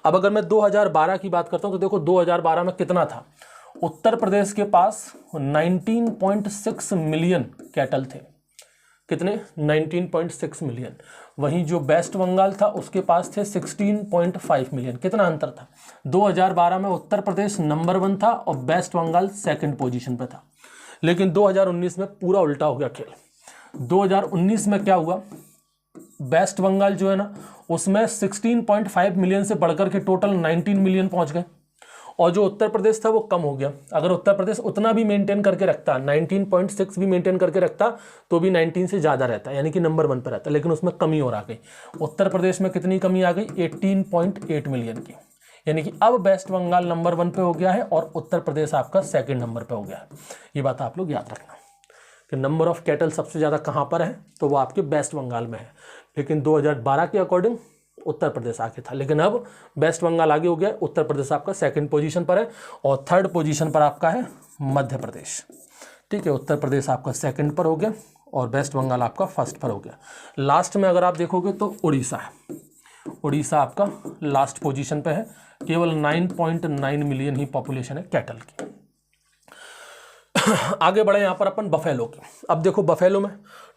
अब अगर मैं 2012 की बात करता हूँ तो देखो 2012 में कितना था, उत्तर प्रदेश के पास 19.6 मिलियन कैटल थे। कितने? 19.6 मिलियन। वहीं जो वेस्ट बंगाल था उसके पास थे 16.5 मिलियन। कितना अंतर था? 2012 में उत्तर प्रदेश नंबर 1 था और वेस्ट बंगाल सेकंड पोजीशन पे था। लेकिन 2019 में पूरा उल्टा हो गया खेल। 2019 में क्या हुआ, वेस्ट बंगाल जो है ना उसमें 16.5 मिलियन से बढ़कर के टोटल 19 मिलियन पहुंच गए, और जो उत्तर प्रदेश था वो कम हो गया। अगर उत्तर प्रदेश उतना भी मेंटेन करके रखता, 19.6 भी मेंटेन करके रखता तो भी 19 से ज़्यादा रहता, यानी कि नंबर 1 पर रहता, लेकिन उसमें कमी और आ गई। उत्तर प्रदेश में कितनी कमी आ गई? 18.8 मिलियन की। यानी कि अब वेस्ट बंगाल नंबर 1 पे हो गया है और उत्तर प्रदेश आपका सेकंड नंबर पे हो गया है। ये बात आप लोग याद रखना कि नंबर ऑफ कैटल सबसे ज़्यादा कहाँ पर है, तो वो आपके वेस्ट बंगाल में है। लेकिन 2012 के अकॉर्डिंग उत्तर प्रदेश आगे था, लेकिन अब वेस्ट बंगाल आगे हो गया, उत्तर प्रदेश आपका सेकंड पोजीशन पर है और थर्ड पोजीशन पर आपका है मध्य प्रदेश, ठीक है। उत्तर प्रदेश आपका सेकंड पर हो गया और वेस्ट बंगाल आपका फर्स्ट पर हो गया। लास्ट में अगर आप देखोगे तो उड़ीसा है, उड़ीसा आपका लास्ट पोजीशन पे है, केवल 9.9 मिलियन ही पॉपुलेशन है कैटल की। आगे बढ़े यहाँ पर अपन बफेलो की। अब देखो बफेलो में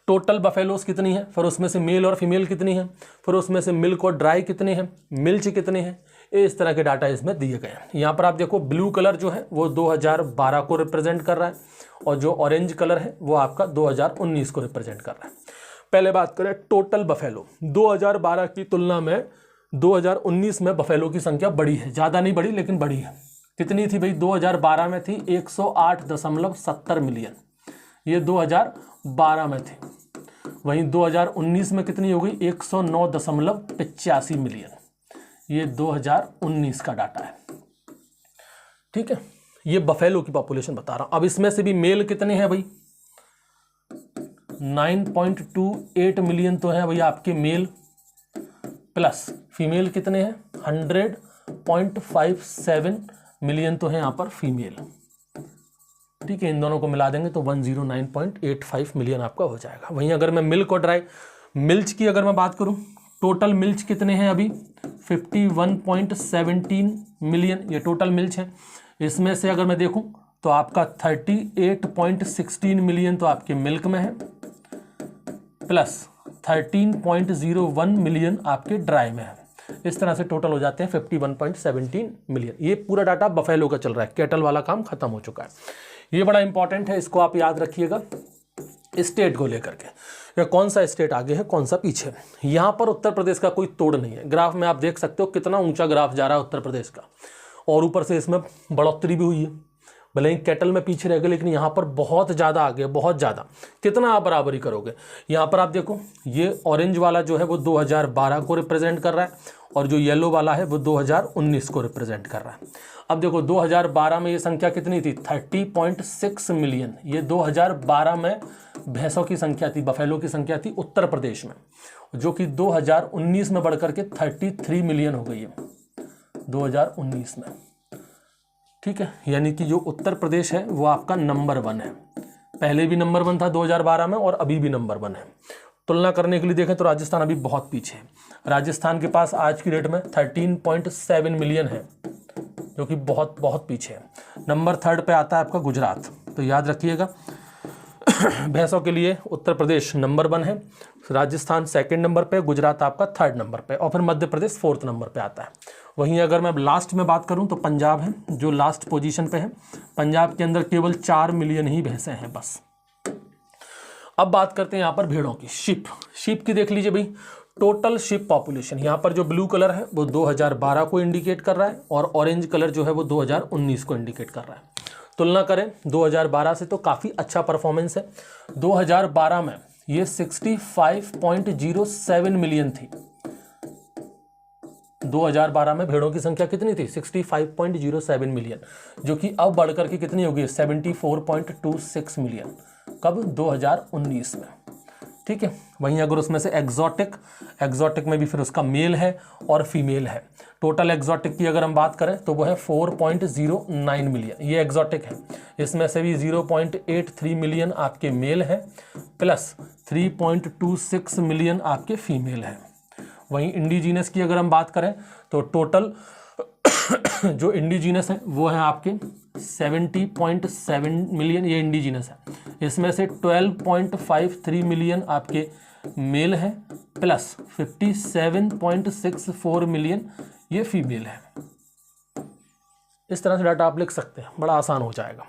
टोटल बफेलोस कितनी है, फिर उसमें से मेल और फीमेल कितनी है, फिर उसमें से मिल्क और ड्राई कितने हैं, मिल्च कितने हैं, इस तरह के डाटा इसमें दिए गए हैं। यहाँ पर आप देखो ब्लू कलर जो है वो 2012 को रिप्रेजेंट कर रहा है और जो ऑरेंज कलर है वो आपका 2019 को रिप्रेजेंट कर रहा है। पहले बात करें टोटल बफेलो, 2012 की तुलना में 2019 में बफेलो की संख्या बढ़ी है, ज़्यादा नहीं बढ़ी लेकिन बढ़ी है। कितनी थी भाई? 2012 में थी 108.70 मिलियन, ये 2012 में थी। वहीं 2019 में कितनी हो गई? 109.85 मिलियन, ये 2019 का डाटा है, ठीक है। ये बफेलो की पॉपुलेशन बता रहा हूं। अब इसमें से भी मेल कितने हैं भाई? 9.28 मिलियन तो है भाई आपके मेल, प्लस फीमेल कितने हैं? 100.57 मिलियन तो है यहाँ पर फीमेल, ठीक है। इन दोनों को मिला देंगे तो 109.85 मिलियन आपका हो जाएगा। वहीं अगर मैं मिल्क और ड्राई मिल्क की अगर मैं बात करूं, टोटल मिल्क कितने हैं अभी? 51.17 मिलियन ये टोटल मिल्क है। इसमें से अगर मैं देखूं तो आपका 38.16 मिलियन तो आपके मिल्क में है, प्लस 13.01 मिलियन आपके ड्राई में है। इस तरह से टोटल हो जाते हैं 51.17 मिलियन। ये पूरा डाटा बफेलो का चल रहा है, कैटल वाला काम खत्म हो चुका है। ये बड़ा इंपॉर्टेंट है, इसको आप याद रखिएगा स्टेट को लेकर के, या कौन सा स्टेट आगे है कौन सा पीछे है। यहाँ पर उत्तर प्रदेश का कोई तोड़ नहीं है। ग्राफ में आप देख सकते हो कितना ऊंचा ग्राफ जा रहा है उत्तर प्रदेश का, और ऊपर से इसमें बढ़ोतरी भी हुई है। भले ही कैटल में पीछे रह गए, लेकिन यहाँ पर बहुत ज़्यादा आगे, बहुत ज़्यादा। कितना आप बराबरी करोगे? यहाँ पर आप देखो, ये ऑरेंज वाला जो है वो 2012 को रिप्रेजेंट कर रहा है, और जो येलो वाला है वो 2019 को रिप्रेजेंट कर रहा है। अब देखो 2012 में ये संख्या कितनी थी? 30.6 मिलियन। ये 2012 में भैंसों की संख्या थी, बफेलो की संख्या थी उत्तर प्रदेश में, जो कि 2019 में बढ़कर के 33 मिलियन हो गई है 2019 में। ठीक है, यानी कि जो उत्तर प्रदेश है वो आपका नंबर 1 है। पहले भी नंबर 1 था 2012 में, और अभी भी नंबर 1 है। तुलना करने के लिए देखें तो राजस्थान अभी बहुत पीछे है। राजस्थान के पास आज की डेट में 13.7 मिलियन है, जो कि बहुत बहुत पीछे है। नंबर 3 पे आता है आपका गुजरात। तो याद रखिएगा भैंसों के लिए उत्तर प्रदेश नंबर 1 है, राजस्थान 2nd नंबर पे, गुजरात आपका 3rd नंबर पे, और फिर मध्य प्रदेश 4th नंबर पे आता है। वहीं अगर मैं लास्ट में बात करूं तो पंजाब है जो लास्ट पोजीशन पे है। पंजाब के अंदर केवल 4 मिलियन ही भैंसें हैं बस। अब बात करते हैं यहाँ पर भेड़ों की। शिप की देख लीजिए भाई, टोटल शिप पॉपुलेशन। यहाँ पर जो ब्लू कलर है वो 2012 को इंडिकेट कर रहा है, और ऑरेंज कलर जो है वो 2019 को इंडिकेट कर रहा है। तुलना करें 2012 से तो काफ़ी अच्छा परफॉर्मेंस है। 2012 में ये 65.07 मिलियन थी। 2012 में भेड़ों की संख्या कितनी थी? 65.07 मिलियन, जो कि अब बढ़कर के कितनी होगी? 74.26 मिलियन। कब? 2019 में। ठीक है, वहीं अगर उसमें से एग्जॉटिक में भी फिर उसका मेल है और फीमेल है। टोटल एग्जॉटिक की अगर हम बात करें तो वो है 4.09 मिलियन, ये एग्जॉटिक है। इसमें से भी 0.83 मिलियन आपके मेल है, प्लस 3.26 मिलियन आपके फीमेल है। वहीं इंडिजीनस की अगर हम बात करें तो टोटल जो इंडिजीनस है वो है आपके 70.7 मिलियन, ये इंडिजीनस है। इसमें से 12.53 मिलियन आपके मेल है, प्लस 57.64 मिलियन ये फीमेल है। इस तरह से डाटा आप लिख सकते हैं, बड़ा आसान हो जाएगा।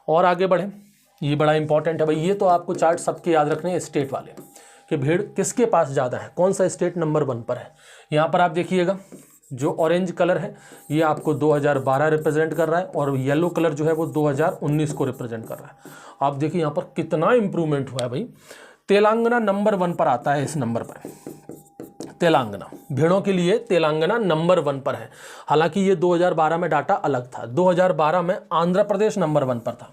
और आगे बढ़े, ये बड़ा इंपॉर्टेंट है भाई। ये तो आपको चार्ट सबके याद रखने हैं, स्टेट वाले, कि भेड़ किसके पास ज़्यादा है, कौन सा स्टेट नंबर 1 पर है। यहाँ पर आप देखिएगा, जो ऑरेंज कलर है ये आपको 2012 रिप्रेजेंट कर रहा है, और येलो कलर जो है वो 2019 को रिप्रेजेंट कर रहा है। आप देखिए यहाँ पर कितना इंप्रूवमेंट हुआ है भाई। तेलंगाना नंबर 1 पर आता है। इस नंबर पर तेलंगाना, भेड़ों के लिए तेलंगाना नंबर 1 पर है। हालांकि ये 2012 में डाटा अलग था। 2012 में आंध्र प्रदेश नंबर 1 पर था।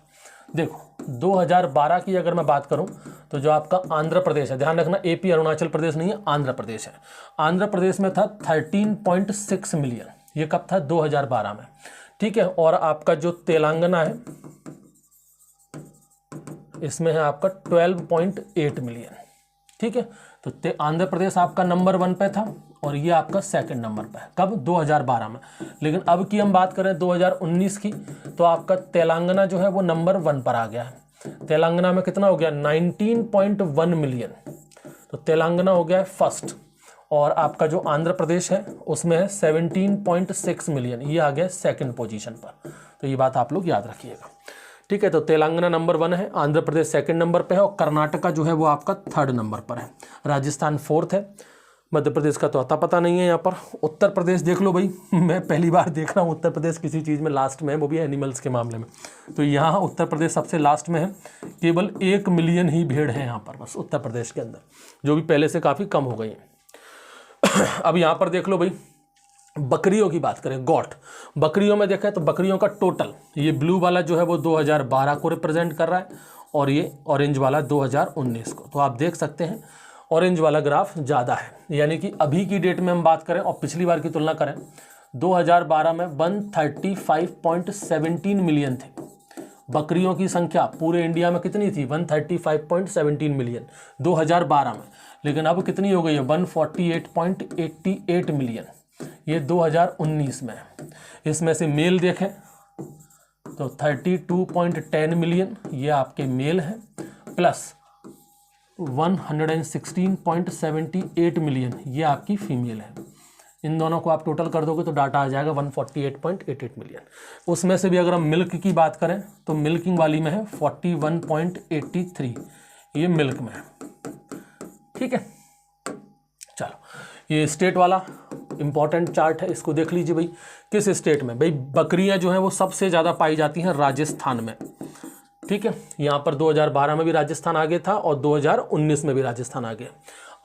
देखो 2012 की अगर मैं बात करूं तो जो आपका आंध्र प्रदेश है, ध्यान रखना एपी अरुणाचल प्रदेश नहीं है, आंध्र प्रदेश है। आंध्र प्रदेश में था 13.6 मिलियन। ये कब था? 2012 में। ठीक है, और आपका जो तेलंगाना है इसमें है आपका 12.8 मिलियन। ठीक है, तो आंध्र प्रदेश आपका नंबर 1 पे था, और ये आपका 2nd नंबर पे है। कब? 2012 में। लेकिन अब की हम बात करें 2019 की, तो आपका तेलंगाना जो है वो नंबर 1 पर आ गया है। तेलंगाना में कितना हो गया? 19.1 मिलियन। तो तेलंगाना हो गया है फर्स्ट, और आपका जो आंध्र प्रदेश है उसमें है 17.6 मिलियन, ये आ गया 2nd पोजीशन पर। तो ये बात आप लोग याद रखिएगा। ठीक है, तो तेलंगाना नंबर 1 है, आंध्र प्रदेश 2nd नंबर पे है, और कर्नाटका जो है वो आपका 3rd नंबर पर है। राजस्थान 4th है। मध्य प्रदेश का तो अता पता नहीं है यहाँ पर। उत्तर प्रदेश देख लो भाई, मैं पहली बार देख रहा हूँ उत्तर प्रदेश किसी चीज़ में लास्ट में है, वो भी एनिमल्स के मामले में। तो यहाँ उत्तर प्रदेश सबसे लास्ट में है। केवल 1 मिलियन ही भेड़ है यहाँ पर बस उत्तर प्रदेश के अंदर, जो भी पहले से काफ़ी कम हो गई है। अब यहाँ पर देख लो भाई, बकरियों की बात करें, गॉट बकरियों में देखें तो बकरियों का टोटल, ये ब्लू वाला जो है वो 2012 को रिप्रेजेंट कर रहा है, और ये ऑरेंज वाला 2019 को। तो आप देख सकते हैं ऑरेंज वाला ग्राफ ज़्यादा है। यानी कि अभी की डेट में हम बात करें और पिछली बार की तुलना करें, 2012 में 135.17 मिलियन थे बकरियों की संख्या। पूरे इंडिया में कितनी थी? 135.17 मिलियन 2012 में। लेकिन अब कितनी हो गई है? 148.88 मिलियन, ये 2019 में है। इसमें से मेल देखें तो 32.10 मिलियन ये आपके मेल हैं, प्लस 116.78 मिलियन ये आपकी फीमेल है। इन दोनों को आप टोटल कर दोगे तो डाटा आ जाएगा 148.88 मिलियन। उसमें से भी अगर हम मिल्क की बात करें तो मिल्किंग वाली में है 41.83, ये मिल्क में है। ठीक है, चलो ये स्टेट वाला इंपॉर्टेंट चार्ट है, इसको देख लीजिए भाई। किस स्टेट में भाई बकरियां जो हैं वो सबसे ज़्यादा पाई जाती हैं? राजस्थान में। ठीक है, यहाँ पर 2012 में भी राजस्थान आगे था और 2019 में भी राजस्थान आगे।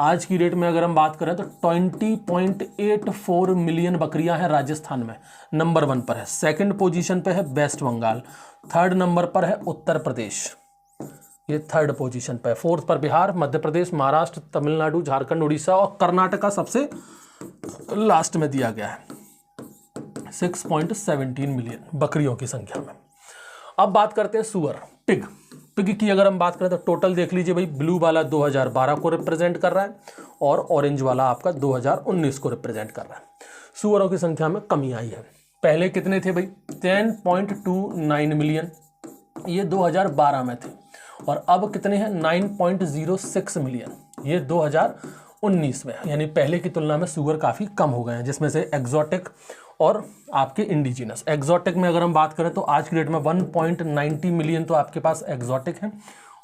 आज की डेट में अगर हम बात करें तो 20.84 मिलियन बकरियां हैं राजस्थान में, नंबर 1 पर है। सेकंड पोजीशन पे है वेस्ट बंगाल, थर्ड नंबर पर है उत्तर प्रदेश, ये थर्ड पोजीशन पे है। फोर्थ पर बिहार, मध्य प्रदेश, महाराष्ट्र, तमिलनाडु, झारखंड, उड़ीसा और कर्नाटका सबसे लास्ट में दिया गया है 6.17 मिलियन बकरियों की संख्या में। अब बात करते हैं सुअर, पिग। पिग की अगर हम बात करें तो टोटल देख लीजिए भाई, ब्लू वाला 2012 को रिप्रेजेंट कर रहा है और ऑरेंज वाला आपका 2019 को रिप्रेजेंट कर रहा है। सुअरों की संख्या में कमी आई है। पहले कितने थे भाई? 10.29 मिलियन, ये 2012 में थे, और अब कितने हैं? 9.06 मिलियन, ये 2019 में। यानी पहले की तुलना में सुअर काफ़ी कम हो गए हैं, जिसमें से एग्जॉटिक और आपके इंडिजिनस। एग्जॉटिक में अगर हम बात करें तो आज की डेट में 1.90 मिलियन तो आपके पास एग्जॉटिक है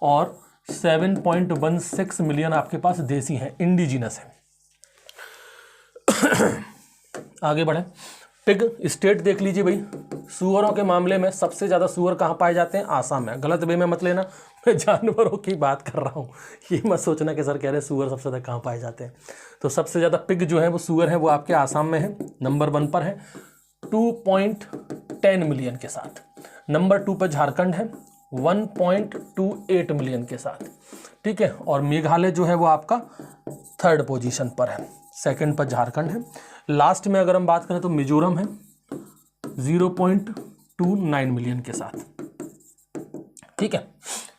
और 7.16 मिलियन आपके पास देसी हैं, इंडिजिनस है। आगे बढ़े, पिग स्टेट देख लीजिए भाई। सुअरों के मामले में सबसे ज़्यादा सुअर कहाँ पाए जाते हैं? आसाम में। गलत वे में मत लेना, मैं जानवरों की बात कर रहा हूँ, ये मत सोचना कि सर कह रहे हैं सुअर सबसे ज़्यादा कहाँ पाए जाते हैं। तो सबसे ज़्यादा पिग जो है वो सुअर है वो आपके आसाम में है, नंबर 1 पर है 2.10 मिलियन के साथ। नंबर 2 पर झारखंड है 1.28 मिलियन के साथ। ठीक है, और मेघालय जो है वो आपका थर्ड पोजीशन पर है, सेकंड पर झारखंड है। लास्ट में अगर हम बात करें तो मिजोरम है 0.29 मिलियन के साथ। ठीक है,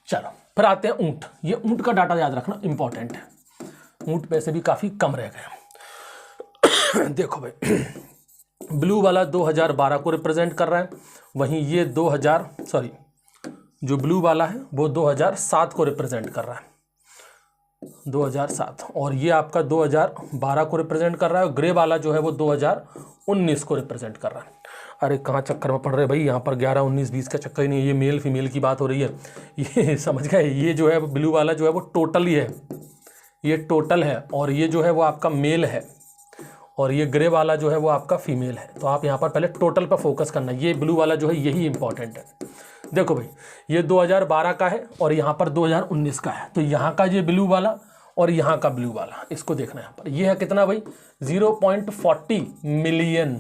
चलो फिर आते हैं ऊंट। ये ऊंट का डाटा याद रखना इंपॉर्टेंट है, ऊंट पैसे भी काफ़ी कम रह गए। देखो भाई, ब्लू वाला 2012 को रिप्रेजेंट कर रहा है, वहीं ये जो ब्लू वाला है वो 2007 को रिप्रेजेंट कर रहा है, 2007, और ये आपका 2012 को रिप्रेजेंट कर रहा है। और ग्रे वाला जो है वो 2019 को रिप्रेजेंट कर रहा है। अरे कहाँ चक्कर में पड़ रहे भाई, यहाँ पर 11, 19, 20 का चक्कर ही नहीं है, ये मेल फीमेल की बात हो रही है, ये समझ गए। ये जो है ब्लू वाला जो है वो टोटल ही है, ये टोटल है, और ये जो है वो आपका मेल है, और ये ग्रे वाला जो है वो आपका फीमेल है। तो आप यहाँ पर पहले टोटल पर फोकस करना, ये ब्लू वाला जो है यही इंपॉर्टेंट है। देखो भाई, ये 2012 का है और यहाँ पर 2019 का है, तो यहाँ का ये ब्लू वाला और यहाँ का ब्लू वाला, इसको देखना है यहाँ पर। ये है कितना भाई? 0.40 मिलियन।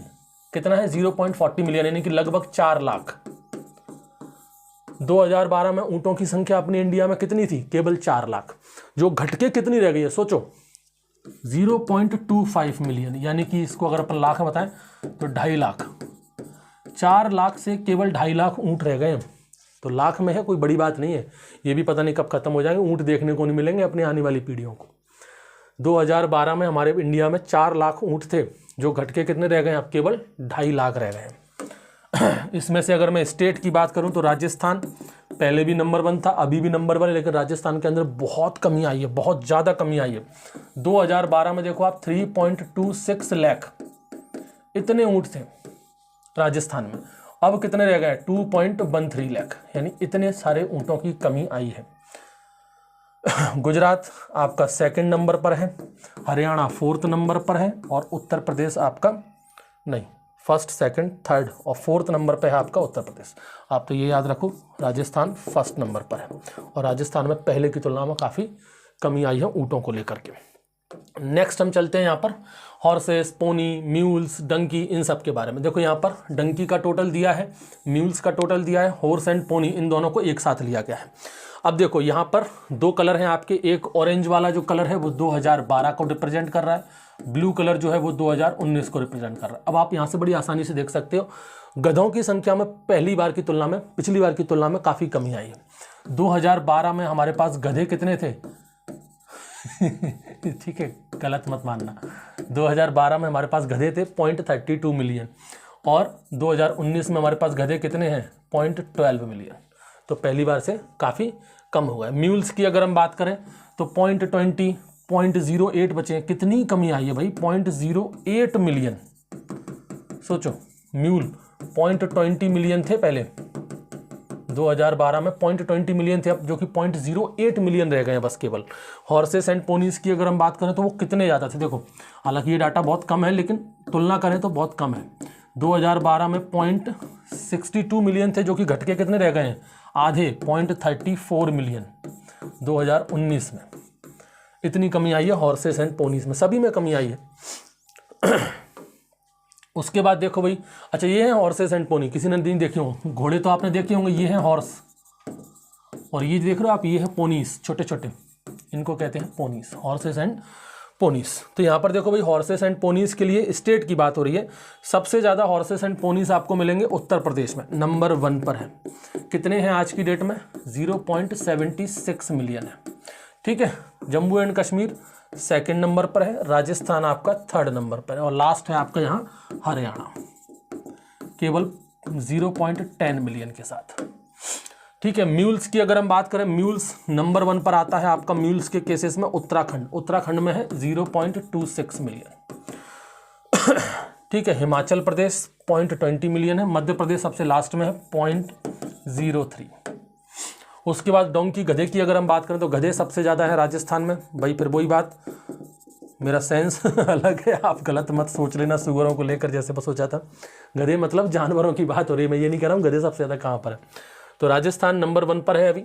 कितना है? 0.40 मिलियन, यानी कि लगभग 4 लाख। 2012 में ऊँटों की संख्या अपनी इंडिया में कितनी थी? केवल 4 लाख। जो घटके कितनी रह गई है सोचो, 0.25 मिलियन, यानी कि इसको अगर अपन लाख बताएं तो 2.5 लाख। 4 लाख से केवल 2.5 लाख ऊँट रह गए। तो लाख में है, कोई बड़ी बात नहीं है। ये भी पता नहीं कब खत्म हो जाएंगे, ऊँट देखने को नहीं मिलेंगे अपनी आने वाली पीढ़ियों को। 2012 में हमारे इंडिया में 4 लाख ऊँट थे, जो घट के कितने रह गए? अब केवल 2.5 लाख रह गए। इसमें से अगर मैं स्टेट की बात करूं तो राजस्थान पहले भी नंबर 1 था, अभी भी नंबर 1 है, लेकिन राजस्थान के अंदर बहुत कमी आई है, बहुत ज़्यादा कमी आई है। 2012 में देखो आप 3.26 लाख इतने ऊँट थे राजस्थान में, अब कितने रह गए? 2.13 लाख, यानी इतने सारे ऊँटों की कमी आई है। गुजरात आपका सेकंड नंबर पर है, हरियाणा 4th नंबर पर है, और उत्तर प्रदेश आपका नहीं, 1st, 2nd, 3rd और 4th नंबर पे है आपका उत्तर प्रदेश। आप तो ये याद रखो, राजस्थान 1st नंबर पर है, और राजस्थान में पहले की तुलना में काफ़ी कमी आई है ऊँटों को लेकर के। नेक्स्ट हम चलते हैं यहाँ पर हॉर्सेस, पोनी, म्यूल्स, डंकी, इन सब के बारे में। देखो यहाँ पर डंकी का टोटल दिया है, म्यूल्स का टोटल दिया है, हॉर्स एंड पोनी इन दोनों को एक साथ लिया गया है। अब देखो यहाँ पर 2 कलर हैं आपके, एक ऑरेंज वाला जो कलर है वो 2012 को रिप्रेजेंट कर रहा है, ब्लू कलर जो है वो 2019 को रिप्रेजेंट कर रहा है। अब आप यहाँ से बड़ी आसानी से देख सकते हो, गधों की संख्या में पिछली बार की तुलना में काफ़ी कमी आई है। 2012 में हमारे पास गधे कितने थे? ठीक है, गलत मत मानना। 2012 में हमारे पास गधे थे 0.32 मिलियन, और 2019 में हमारे पास गधे कितने हैं? 0.12 मिलियन। तो पहली बार से काफ़ी कम हो गया। म्यूल्स की अगर हम बात करें तो 0.20, 0.08 बचे हैं। कितनी कमी आई है भाई, 0.08 मिलियन। सोचो, म्यूल 0.20 मिलियन थे पहले 2012 में, 0.20 मिलियन थे, अब जो कि 0.08 मिलियन रह गए हैं बस केवल। हॉर्सेस एंड पोनीस की अगर हम बात करें तो वो कितने ज़्यादा थे, देखो हालांकि ये डाटा बहुत कम है लेकिन तुलना करें तो बहुत कम है। 2012 में 0.62 मिलियन थे, जो कि घट के कितने रह गए हैं, आधे, 0.34 मिलियन 2019 में। इतनी कमी आई है हॉर्सेस एंड पोनीस में, सभी में कमी आई है। उसके बाद देखो भाई, अच्छा ये है हॉर्सेस एंड पोनी, किसी ने नहीं देखे हो, घोड़े तो आपने देखे होंगे, ये है हॉर्स, और ये देख रहे हो आप, ये है पोनीस, छोटे छोटे, इनको कहते हैं पोनीस, हॉर्सेस एंड पोनीस। तो यहाँ पर देखो भाई, हॉर्सेस एंड पोनीस के लिए स्टेट की बात हो रही है। सबसे ज़्यादा हॉर्सेस एंड पोनीस आपको मिलेंगे उत्तर प्रदेश में, नंबर 1 पर है। कितने हैं आज की डेट में, 0.76 मिलियन है। ठीक है, Jammu and Kashmir second number पर है, राजस्थान आपका 3rd नंबर पर है, और लास्ट है आपका यहाँ हरियाणा, केवल 0.10 मिलियन के साथ। ठीक है, म्यूल्स की अगर हम बात करें, म्यूल्स नंबर 1 पर आता है आपका म्यूल्स के केसेस में उत्तराखंड में है 0.26 मिलियन। ठीक है, हिमाचल प्रदेश 0.20 मिलियन है, मध्य प्रदेश सबसे लास्ट में है 0.03। उसके बाद डोंकी गधे की अगर हम बात करें तो गधे सबसे ज़्यादा है राजस्थान में। भाई फिर वही बात, मेरा सेंस अलग है, आप गलत मत सोच लेना सुअरों को लेकर जैसे मैं सोचा था। गधे मतलब जानवरों की बात हो रही है, मैं ये नहीं कह रहा हूँ गधे सबसे ज़्यादा कहाँ पर है। तो राजस्थान नंबर 1 पर है अभी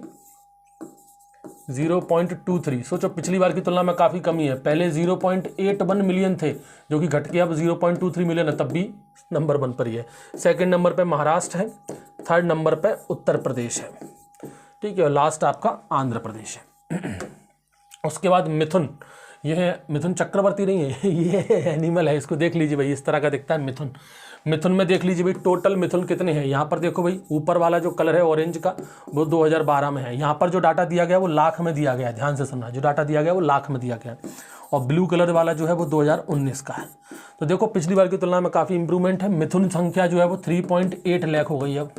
0.23। सोचो पिछली बार की तुलना में काफ़ी कमी है, पहले 0.81 मिलियन थे जो कि घट के अब 0.23 मिलियन है, तब भी नंबर 1 पर ही है। सेकेंड नंबर पर महाराष्ट्र है, 3rd नंबर पर उत्तर प्रदेश है। ठीक है, और लास्ट आपका आंध्र प्रदेश है। उसके बाद मिथुन, ये है मिथुन चक्रवर्ती नहीं है, ये एनिमल है, इसको देख लीजिए भाई, इस तरह का दिखता है मिथुन। मिथुन में देख लीजिए भाई टोटल मिथुन कितने हैं। यहाँ पर देखो भाई, ऊपर वाला जो कलर है ऑरेंज का वो 2012 में है। यहाँ पर जो डाटा दिया गया वो लाख में दिया गया है, ध्यान से सुनना, जो डाटा दिया गया वो लाख में दिया गया है, और ब्लू कलर वाला जो है वो 2019 का है। तो देखो पिछली बार की तुलना में काफ़ी इंप्रूवमेंट है। मिथुन संख्या जो है वो 3.8 लाख हो गई अब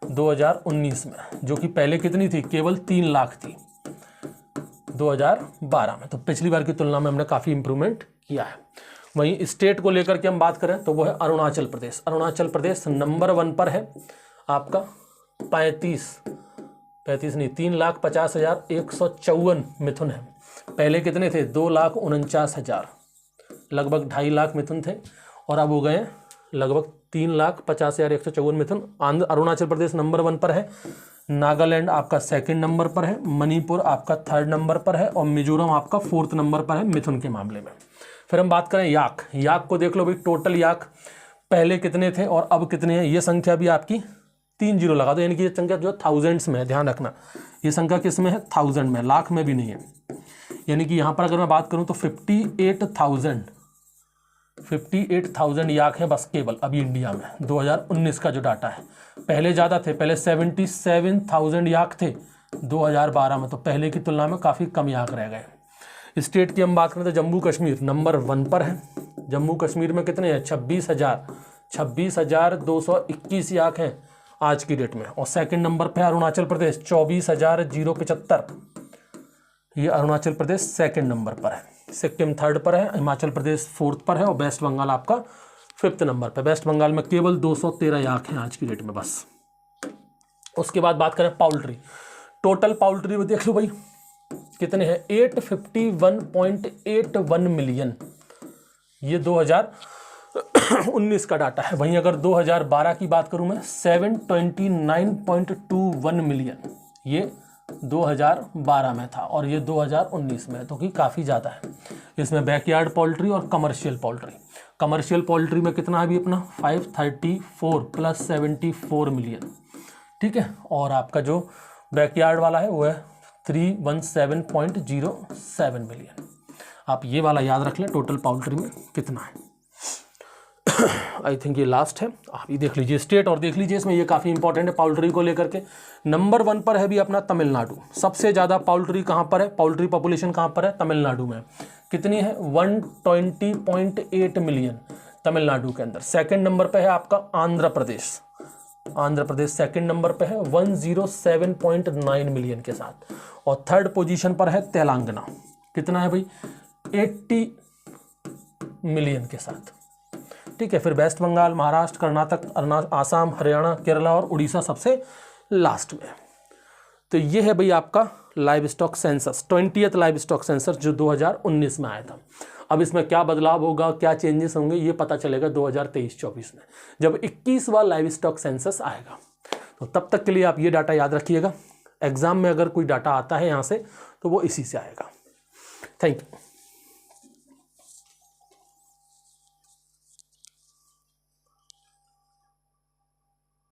2019 में, जो कि पहले कितनी थी, केवल 3 लाख थी 2012 में। तो पिछली बार की तुलना में हमने काफ़ी इंप्रूवमेंट किया है। वहीं स्टेट को लेकर के हम बात करें तो वो है अरुणाचल प्रदेश। अरुणाचल प्रदेश नंबर 1 पर है आपका 3,50,154 मिथुन है। पहले कितने थे, 2,49,000, लगभग 2.5 लाख मिथुन थे, और अब हो गए लगभग 3,50,154 मिथुन। अरुणाचल प्रदेश नंबर 1 पर है, नागालैंड आपका 2nd नंबर पर है, मणिपुर आपका 3rd नंबर पर है, और मिजोरम आपका 4th नंबर पर है मिथुन के मामले में। फिर हम बात करें याक को देख लो भाई, टोटल याक पहले कितने थे और अब कितने हैं। ये संख्या भी आपकी 3 जीरो लगा दो, यानी कि ये संख्या जो थाउजेंड्स में है, ध्यान रखना ये संख्या किस में है, 1000 में, लाख में भी नहीं है। यानी कि यहाँ पर अगर मैं बात करूँ तो 58,000 याक है बस केवल अभी इंडिया में, 2019 का जो डाटा है। पहले ज़्यादा थे, पहले 77,000 याक थे 2012 में, तो पहले की तुलना में काफ़ी कम याक रह गए। स्टेट की हम बात करें तो जम्मू कश्मीर नंबर 1 पर है। जम्मू कश्मीर में कितने हैं, 26,221 याक हैं आज की डेट में, और 2nd नंबर पे अरुणाचल प्रदेश 24,075, ये अरुणाचल प्रदेश 2nd नंबर पर है। सिक्किम 3rd पर है, हिमाचल प्रदेश 4th पर है, और वेस्ट बंगाल आपका 5th नंबर पर। वेस्ट बंगाल में केवल 213 याक हैं आज की डेट में बस। उसके बाद बात करें पाउल्ट्री, टोटल पाउल्ट्री में देख लो भाई कितने हैं, 851.81 मिलियन, ये 2019 का डाटा है। वहीं अगर 2012 की बात करूं मैं, 729.21 मिलियन, ये 2012 में था, और ये 2019 में है, तो कि काफ़ी ज़्यादा है। इसमें बैकयार्ड पोल्ट्री और कमर्शियल पोल्ट्री। कमर्शियल पोल्ट्री में कितना है अभी अपना, 534 + 74 मिलियन, ठीक है, और आपका जो बैकयार्ड वाला है वो है 317.07 मिलियन। आप ये वाला याद रख लें, टोटल पाउल्ट्री में कितना है। आई थिंक ये लास्ट है, आप ये देख लीजिए स्टेट, और देख लीजिए इसमें ये काफ़ी इंपॉर्टेंट है पाउल्ट्री को लेकर के। नंबर 1 पर है भी अपना तमिलनाडु। सबसे ज़्यादा पाउल्ट्री कहाँ पर है, पाउल्ट्री पॉपुलेशन कहाँ पर है, तमिलनाडु में। कितनी है, 120.8 मिलियन तमिलनाडु के अंदर। 2nd नंबर पर है आपका आंध्र प्रदेश। आंध्र प्रदेश 2nd नंबर पे है 107.9 मिलियन के साथ, और 3rd पोजीशन पर है तेलंगाना। कितना है भाई, 80 मिलियन के साथ। ठीक है, फिर वेस्ट बंगाल, महाराष्ट्र, कर्नाटक, आसाम, हरियाणा, केरला और उड़ीसा सबसे लास्ट में। तो ये है भाई आपका live stock census, 20th live stock census जो 2019 में आया था। अब इसमें क्या बदलाव होगा, क्या चेंजेस होंगे, ये पता चलेगा 2023-24 में, जब 21वां लाइव स्टॉक सेंसस आएगा। तो तब तक के लिए आप ये डाटा याद रखिएगा। एग्जाम में अगर कोई डाटा आता है यहाँ से तो वो इसी से आएगा। Thank you.